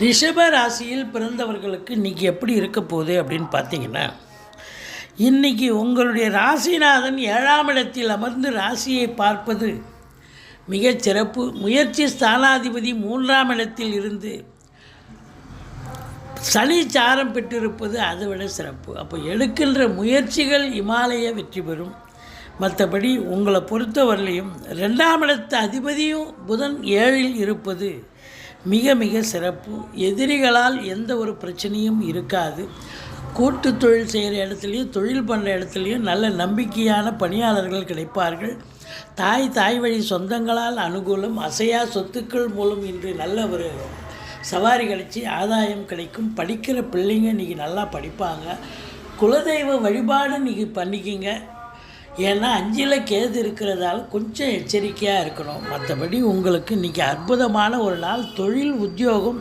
ரிஷப ராசியில் பிறந்தவர்களுக்கு இன்றைக்கி எப்படி இருக்க போகுது அப்படின்னு பார்த்தீங்கன்னா, இன்றைக்கி உங்களுடைய ராசிநாதன் 7ஆம் இடத்தில் அமர்ந்து ராசியை பார்ப்பது மிகச்சிறப்பு. முயற்சி ஸ்தானாதிபதி 3ஆம் இடத்தில் இருந்து சனி சாரம் பெற்றிருப்பது அதை விட சிறப்பு. அப்போ எடுக்கின்ற முயற்சிகள் இமாலய வெற்றி பெறும். மற்றபடி உங்களை பொறுத்தவரையிலையும் 2ஆம் இடத்து அதிபதியும் புதன் 7இல் இருப்பது மிக மிக சிறப்பு. எதிரிகளால் எந்த ஒரு பிரச்சனையும் இருக்காது. கூட்டு தொழில் செய்கிற இடத்துலையும் தொழில் பண்ணுற இடத்துலையும் நல்ல நம்பிக்கையான பணியாளர்கள் கிடைப்பார்கள். தாய் வழி சொந்தங்களால் அனுகூலம். அசையா சொத்துக்கள் மூலம் இன்று நல்ல ஒரு சவாரி கிடைச்சி ஆதாயம் கிடைக்கும். படிக்கிற பிள்ளைங்க இன்றைக்கி நல்லா படிப்பாங்க. குலதெய்வ வழிபாடு இன்றைக்கி பண்ணிக்கிங்க. ஏன்னா 5ல் கேது இருக்கிறதால கொஞ்சம் எச்சரிக்கையாக இருக்கணும். மற்றபடி உங்களுக்கு இன்றைக்கி அற்புதமான ஒரு நாள். தொழில் உத்தியோகம்